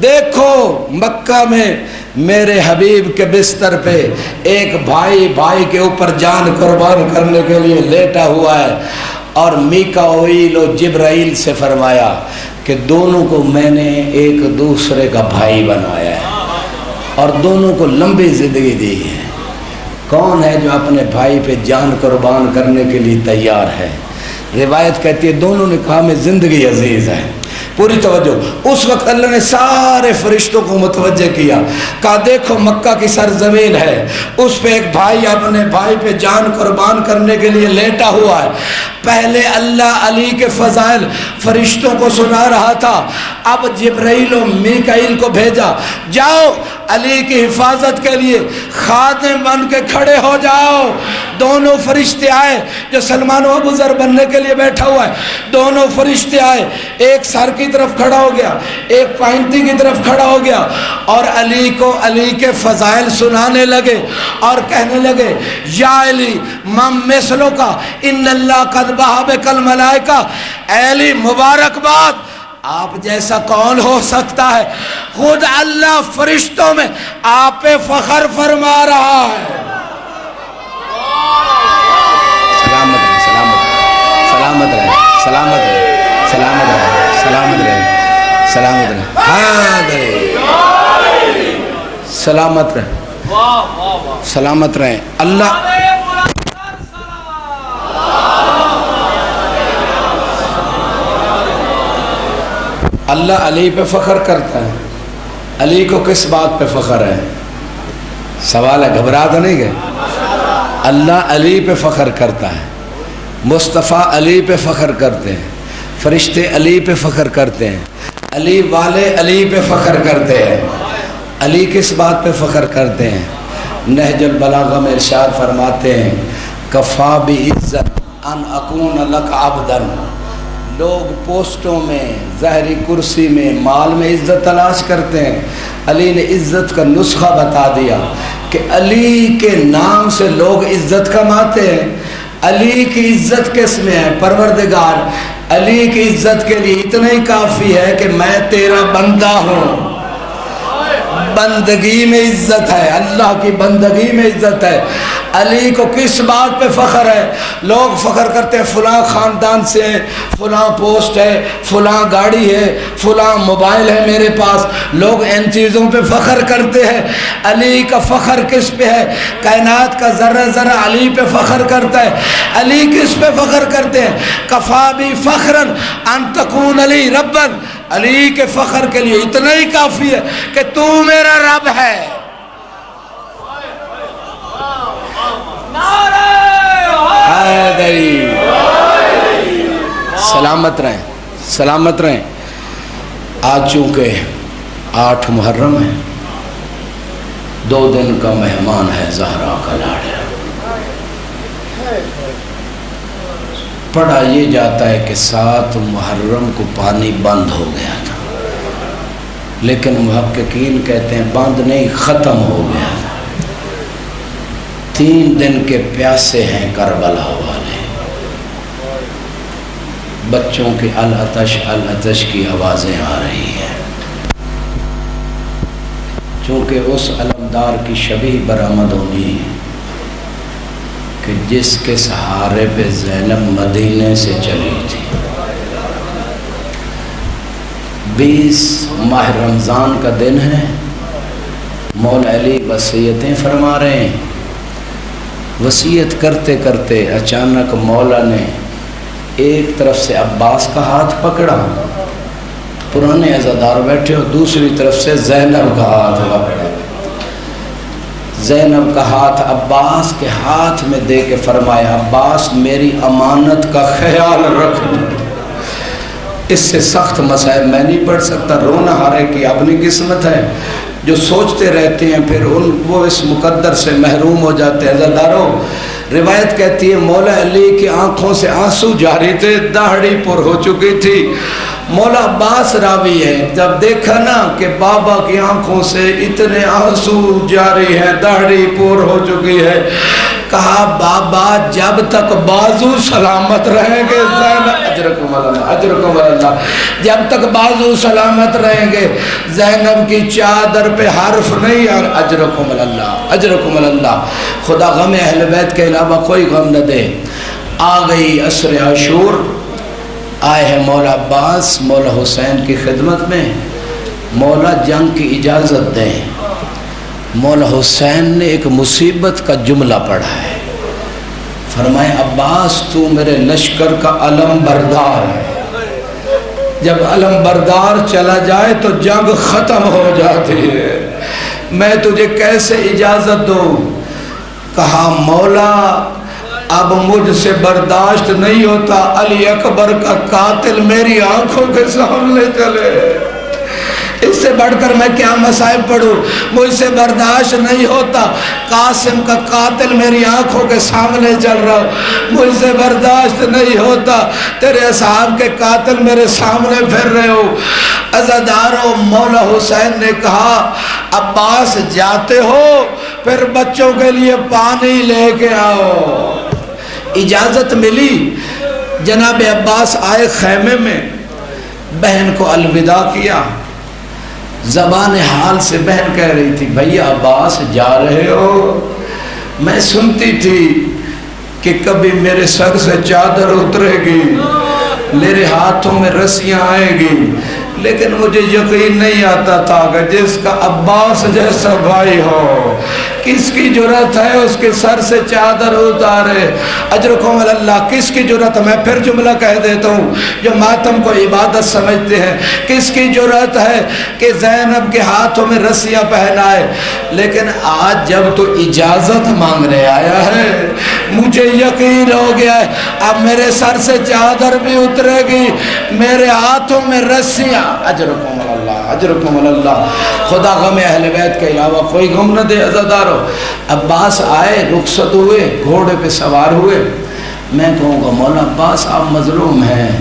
دیکھو مکہ میں میرے حبیب کے بستر پہ ایک بھائی بھائی کے اوپر جان قربان کرنے کے لیے لیٹا ہوا ہے، اور میکائیل و جبرائیل سے فرمایا کہ دونوں کو میں نے ایک دوسرے کا بھائی بنایا ہے اور دونوں کو لمبی زندگی دی ہے۔ کون ہے جو اپنے بھائی پہ جان قربان کرنے کے لیے تیار ہے؟ روایت کہتی ہے دونوں نے کہا ہمیں زندگی عزیز ہے۔ پوری توجہ، اس وقت اللہ نے سارے فرشتوں کو متوجہ کیا، کہا دیکھو مکہ کی سرزمین ہے، اس پہ ایک بھائی اپنے بھائی پہ جان قربان کرنے کے لیے لیٹا ہوا ہے۔ پہلے اللہ علی کے فضائل فرشتوں کو سنا رہا تھا، اب جبرائیل و میکائیل کو بھیجا، جاؤ علی کی حفاظت کے لیے خادم بن کے کھڑے ہو جاؤ۔ دونوں فرشتے آئے، جو سلمان و ابو ذر بننے کے لیے بیٹھا ہوا ہے، دونوں فرشتے آئے، ایک سر کی طرف کھڑا ہو گیا، ایک پائنتی کی طرف کھڑا ہو گیا، اور علی کو علی کے فضائل سنانے لگے اور کہنے لگے یا علی من مثلو کا ان اللہ قد بہا بک الملائکہ، اے علی مبارکباد، آپ جیسا کون ہو سکتا ہے، خود اللہ فرشتوں میں آپ پہ فخر فرما رہا ہے۔ سلامت رہے سلامت رہے سلامت رہے سلامت رہے سلامت رہے سلامت رہے سلامت رہے سلامت رہے۔ اللہ علی پہ فخر کرتا ہے۔ علی کو کس بات پہ فخر ہے؟ سوال ہے، گھبرا تو نہیں گئے؟ اللہ علی پہ فخر کرتا ہے، مصطفیٰ علی پہ فخر کرتے ہیں، فرشتے علی پہ فخر کرتے ہیں، علی والے علی پہ فخر کرتے ہیں۔ علی کس بات پہ فخر کرتے ہیں؟ نہج البلاغہ میں ارشاد فرماتے ہیں کفا بعزت ان اکون لک عبدا، لوگ پوسٹوں میں، ظاہری کرسی میں، مال میں عزت تلاش کرتے ہیں، علی نے عزت کا نسخہ بتا دیا کہ علی کے نام سے لوگ عزت کماتے ہیں۔ علی کی عزت کس میں ہے؟ پروردگار علی کی عزت کے لیے اتنا ہی کافی ہے کہ میں تیرا بندہ ہوں۔ بندگی میں عزت ہے، اللہ کی بندگی میں عزت ہے۔ علی کو کس بات پہ فخر ہے؟ لوگ فخر کرتے ہیں فلاں خاندان سے ہے، فلاں پوسٹ ہے، فلاں گاڑی ہے، فلاں موبائل ہے میرے پاس، لوگ ان چیزوں پہ فخر کرتے ہیں۔ علی کا فخر کس پہ ہے؟ کائنات کا ذرہ ذرہ علی پہ فخر کرتا ہے۔ علی کس پہ فخر کرتے ہیں؟ کفا بی فخرن ان تکون علی ربن، علی کے فخر کے لیے اتنا ہی کافی ہے کہ تو میرا رب ہے۔ سلامت رہیں سلامت رہیں۔ آج چونکہ 8 محرم ہے، 2 دن کا مہمان ہے زہرا کا لاڈلا۔ پڑھا یہ جاتا ہے کہ 7 محرم کو پانی بند ہو گیا تھا، لیکن محققین کہتے ہیں بند نہیں، ختم ہو گیا تھا۔ 3 دن کے پیاسے ہیں کربلا والے، بچوں کی العطش کی آوازیں آ رہی ہیں، چونکہ اس علمدار کی شبیہ برآمد ہونی ہے کہ جس کے سہارے پہ زینب مدینے سے چلی تھی۔ 20 ماہ رمضان کا دن ہے، مولا علی وصیتیں فرما رہے ہیں۔ وصیت کرتے کرتے اچانک مولا نے ایک طرف سے عباس کا ہاتھ پکڑا، پرانے عزادار بیٹھے، اور دوسری طرف سے زینب کا ہاتھ پکڑا۔ زینب کا ہاتھ عباس کے ہاتھ میں دے کے فرمایا عباس میری امانت کا خیال رکھ، اس سے سخت مصائب میں نہیں پڑھ سکتا، رونا ہارے کی اپنی قسمت ہے، جو سوچتے رہتے ہیں پھر وہ اس مقدر سے محروم ہو جاتے ہیں۔ عزیزدارو، روایت کہتی ہے مولا علی کی آنکھوں سے آنسو جاری تھے، داڑھی پر ہو چکی تھی۔ مولا عباس راوی ہے، جب دیکھا نا کہ بابا کی آنکھوں سے اتنے آنسو جاری ہیں، داڑھی پر ہو چکی ہے، کہا بابا جب تک بازو سلامت رہیں گے زینب، اجرکم اللہ اجرکم اللہ، جب تک بازو سلامت رہیں گے زینب کی چادر پہ حرف نہیں، اور اجرکم اللہ اجرکم اللہ۔ خدا غم اہل بیت کے علاوہ کوئی غم نہ دے۔ آ گئی عصر عاشور، آئے ہیں مولا عباس مولا حسین کی خدمت میں، مولا جنگ کی اجازت دیں۔ مولا حسین نے ایک مصیبت کا جملہ پڑھا ہے، فرمائے عباس تو میرے لشکر کا علم بردار ہے، جب علم بردار چلا جائے تو جنگ ختم ہو جاتی ہے، میں تجھے کیسے اجازت دوں؟ کہا مولا اب مجھ سے برداشت نہیں ہوتا، علی اکبر کا قاتل میری آنکھوں کے سامنے چلے، اس سے بڑھ کر میں کیا مصائب پڑھوں؟ مجھ سے برداشت نہیں ہوتا، قاسم کا قاتل میری آنکھوں کے سامنے چل رہا، مجھ سے برداشت نہیں ہوتا، تیرے اصحاب کے قاتل میرے سامنے پھر رہے ہو۔ عزادارو، مولا حسین نے کہا عباس جاتے ہو پھر بچوں کے لیے پانی لے کے آؤ۔ اجازت ملی، جناب عباس آئے خیمے میں، بہن کو الوداع کیا، زبان حال سے بہن کہہ رہی تھی بھیا عباس جا رہے ہو؟ میں سنتی تھی کہ کبھی میرے سر سے چادر اترے گی، میرے ہاتھوں میں رسیاں آئیں گی، لیکن مجھے یقین نہیں آتا تھا کہ جس کا عباس جیسا بھائی ہو، کس کی جرأت ہے اس کے سر سے چادر اتارے؟ اجرکم اللہ، کس کی جرأت؟ میں پھر جملہ کہہ دیتا ہوں، جو ماتم کو عبادت سمجھتے ہیں، کس کی جرأت ہے کہ زینب کے ہاتھوں میں رسیاں پہنائے؟ لیکن آج جب تو اجازت مانگنے آیا ہے، مجھے یقین ہو گیا ہے اب میرے سر سے چادر بھی اترے گی، میرے ہاتھوں میں رسیاں۔ اجرکم اللہ اجرکم اللہ۔ خدا غم اہل بیت کے علاوہ کوئی غم نہ دے۔ عزادارو، عباس آئے، رخصت ہوئے، گھوڑے پہ سوار ہوئے۔ میں کہوں گا مولا عباس آپ مظلوم ہیں،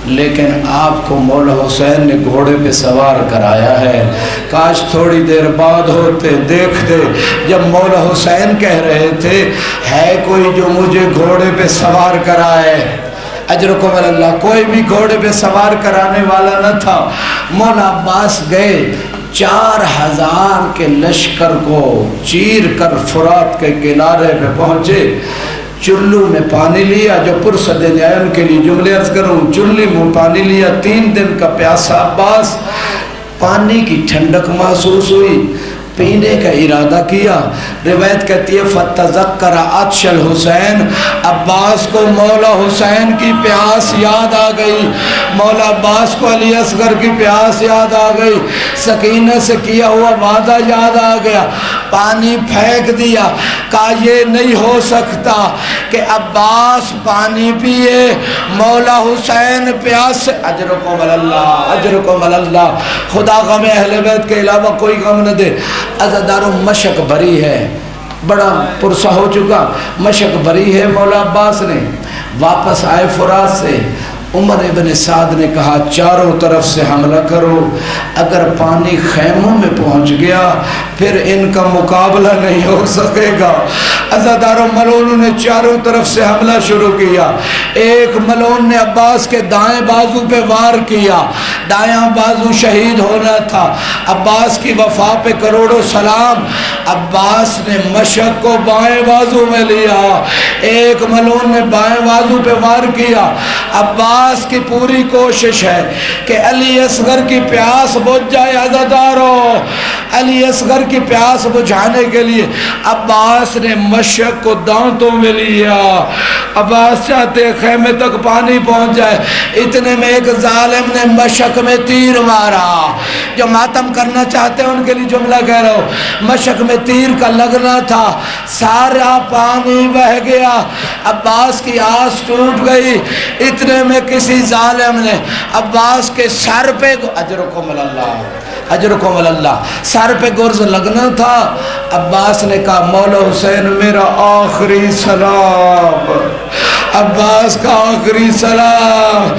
لیکن آپ کو مولا حسین نے گھوڑے پہ سوار کرایا ہے، کاش تھوڑی دیر بعد ہوتے دیکھتے جب مولا حسین کہہ رہے تھے ہے کوئی جو مجھے گھوڑے پہ سوار کرائے۔ اجرکم اللہ، کوئی بھی گھوڑے پہ سوار کرانے والا نہ تھا۔ مولا عباس گئے، 4000 کے لشکر کو چیر کر فرات کے کنارے پہ پہنچے، چلو میں پانی لیا، جو پرسد ان کے لیے جملے عرض کروں، چلی میں پانی لیا، 3 دن کا پیاسا عباس، پانی کی ٹھنڈک محسوس ہوئی، پینے کا ارادہ کیا۔ روایت کہتی ہے فتذکر عطش الحسین، عباس کو مولا حسین کی پیاس یاد آ گئی، مولا عباس کو علی اصغر کی پیاس یاد آ گئی، سکینہ سے کیا ہوا وعدہ یاد آ گیا، پانی پھینک دیا، کہا یہ نہیں ہو سکتا کہ عباس پانی پیے، مولا حسین پیاس سے۔ اجرکم اللہ اجرکم اللہ۔ خدا غم اہل بیت کے علاوہ کوئی غم نہ دے۔ عزادارو، مشق بھری ہے، بڑا پرسہ ہو چکا، مشق بھری ہے۔ مولا عباس نے واپس آئے فرات سے، عمر ابن سعد نے کہا چاروں طرف سے حملہ کرو، اگر پانی خیموں میں پہنچ گیا پھر ان کا مقابلہ نہیں ہو سکے گا۔ عزاداروں، ملونوں نے چاروں طرف سے حملہ شروع کیا۔ ایک ملون نے عباس کے دائیں بازو پہ وار کیا، دایاں بازو شہید ہونا تھا۔ عباس کی وفا پہ کروڑوں سلام۔ عباس نے مشق کو بائیں بازو میں لیا، ایک ملون نے بائیں بازو پہ وار کیا۔ عباس کی پوری کوشش ہے کہ علی اصغر کی پیاس بجھ جائے۔ عزاداروں، علی اصغر کی پیاس بجھانے کے لیے عباس نے مشق کو دانتوں میں لیا۔ عباس چاہتے خیمے تک پانی پہنچ جائے، اتنے میں ایک ظالم نے مشق میں تیر مارا۔ جو ماتم کرنا چاہتے ہیں ان کے لیے جملہ کہہ رہا ہوں، مشق میں تیر کا لگنا تھا، سارا پانی بہ گیا، عباس کی آس ٹوٹ گئی۔ اتنے میں کسی ظالم نے عباس کے سر پہ، اجرکم اللہ اجرکم اللہ. سر پہ گرز لگنا تھا. عباس نے کہا مولا حسین میرا آخری سلام. عباس کا آخری سلام.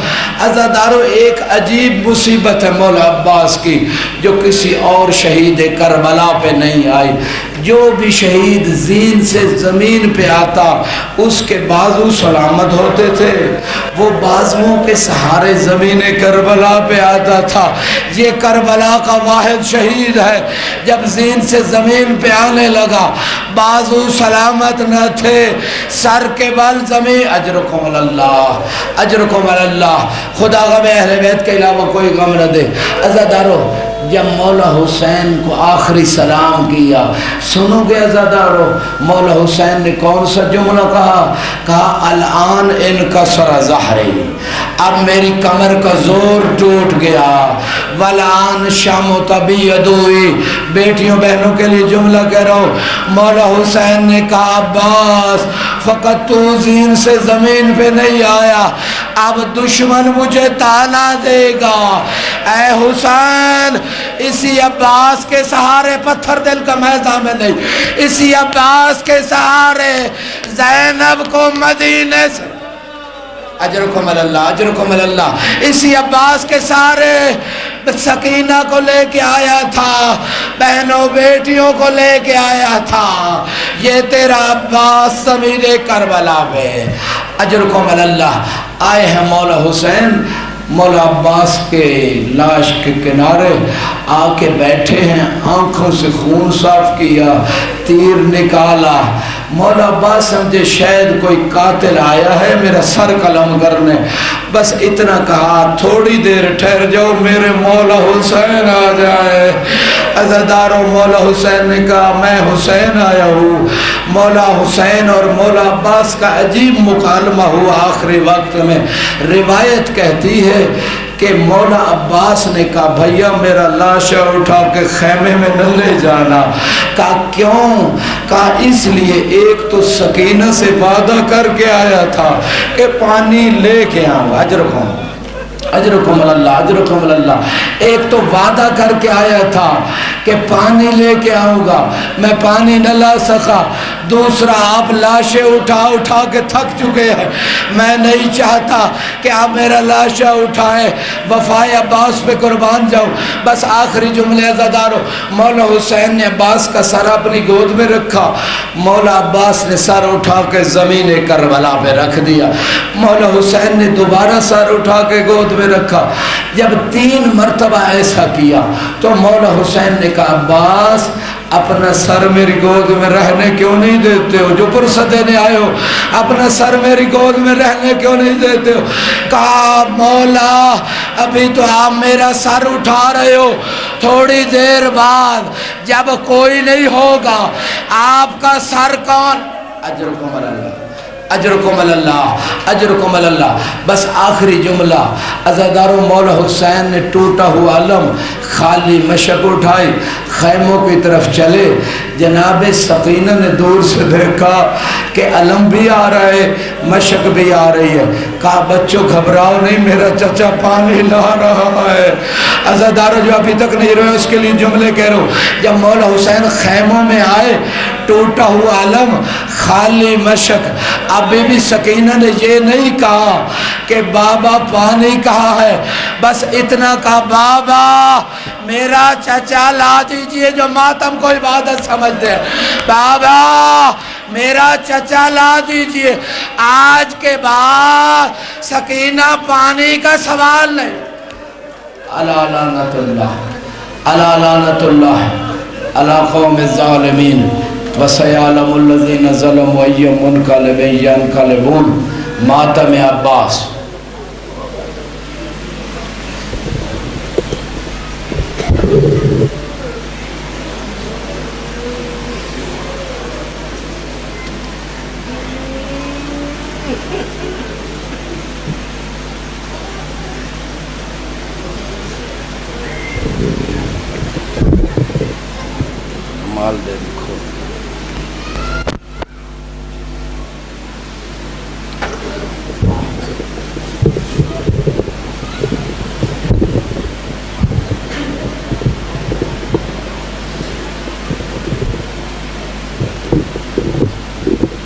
عزادارو ایک عجیب مصیبت ہے مولا عباس کی جو کسی اور شہید کربلا پہ نہیں آئی. جو بھی شہید زین سے زمین پہ آتا اس کے بازو سلامت ہوتے تھے. وہ بازوؤں کے سہارے زمین کربلا پہ آتا تھا. یہ کربلا کا واحد شہید ہے. جب زین سے زمین پہ آنے لگا بازو سلامت نہ تھے, سر کے بل زمین. اجرکم اللہ, اجرکم اللہ. خدا غم اہل بیت کے علاوہ کوئی غم نہ دے. عزادارو جب مولا حسین کو آخری سلام کیا, سنو گے عزادارو مولا حسین نے کون سا جملہ کہا؟ کہا الان انکسر ظہری, اب میری کمر کا زور ٹوٹ گیا. والآن شمت بیدوی, بیٹیوں بہنوں کے لیے جملہ کہہ رہا ہوں. مولا حسین نے کہا عباس فقط تو زین سے زمین پہ نہیں آیا, اب دشمن مجھے تانا دے گا. اے حسین اسی عباس کے سہارے, پتھر دل کا میدان میں نہیں, اسی عباس کے سہارے زینب کو مدینے سے, اجرکم اللہ, اجرکم اللہ, اسی عباس کے سہارے سکینہ کو لے کے آیا تھا, بہنوں بیٹیوں کو لے کے آیا تھا. یہ تیرا عباس زمین کربلا میں. اجرکم اللہ. آئے ہیں مولا حسین, مولا عباس کے لاش کے کنارے آ کے بیٹھے ہیں, آنکھوں سے خون صاف کیا, تیر نکالا. مولا عباس سمجھے شاید کوئی قاتل آیا ہے میرا سر قلم کرنے, بس اتنا کہا تھوڑی دیر ٹھہر جاؤ میرے مولا حسین آ جائے. عزادارو مولا حسین نے کہا میں حسین آیا ہوں. مولا حسین اور مولا عباس کا عجیب مکالمہ ہوا آخری وقت میں. روایت کہتی ہے کہ مولا عباس نے کہا بھیا میرا لاشا اٹھا کے خیمے میں نہ لے جانا. کہا کیوں؟ کہا اس لیے ایک تو سکینہ سے وعدہ کر کے آیا تھا کہ پانی لے کے آؤں. اجرکم, اجرکم اللہ, اجرکم اللہ. ایک تو وعدہ کر کے آیا تھا کہ پانی لے کے آؤں گا, میں پانی نہ لا سکا. دوسرا آپ لاشیں اٹھا اٹھا کے تھک چکے ہیں, میں نہیں چاہتا کہ آپ میرا لاشا اٹھائیں, وفائے عباس پہ قربان جاؤں. بس آخری جملے عزادارو, مولا حسین نے عباس کا سر اپنی گود میں رکھا, مولا عباس نے سر اٹھا کے زمین کربلا پہ رکھ دیا. مولا حسین نے دوبارہ سر اٹھا کے گود میں رکھا. جب 3 مرتبہ ایسا کیا تو مولا حسین نے کہا عباس اپنا سر میری گود میں رہنے کیوں نہیں دیتے ہو, جو پرسہ دینے آئے ہو اپنا سر میری گود میں رہنے کیوں نہیں دیتے ہو؟ کہا مولا ابھی تو آپ میرا سر اٹھا رہے ہو, تھوڑی دیر بعد جب کوئی نہیں ہوگا آپ کا سر کون. اجرکم اللہ, اجرکم اللہ, اجرکم اللہ. بس آخری جملہ عزادارو مولا حسین نے ٹوٹا ہوا علم خالی مشک اٹھائی, خیموں کی طرف چلے. جناب سکینہ نے دور سے دیکھا کہ علم بھی آ رہا ہے مشک بھی آ رہی ہے. کہا بچوں گھبراؤ نہیں, میرا چچا پانی لا رہا ہے. عزادارو جو ابھی تک نہیں روئے اس کے لیے جملے کہہ رہا ہوں. جب مولا حسین خیموں میں آئے, ٹوٹا ہوا علم خالی مشک. ابھی بھی سکینہ نے یہ نہیں کہا کہ بابا پانی کہاں ہے, بس اتنا کہا بابا میرا چچا لا دیجئے, جو ماتم کو عبادت سمجھتے ہیں, بابا میرا چچا لا دیجئے. آج کے بعد سکینہ پانی کا سوال نہیں. الا لعنت اللہ, الا لعنت اللہ علی قوم الظالمین وسیعلم الذین ظلموا ای منقلب ینقلبون. ماتم عباس. مال دے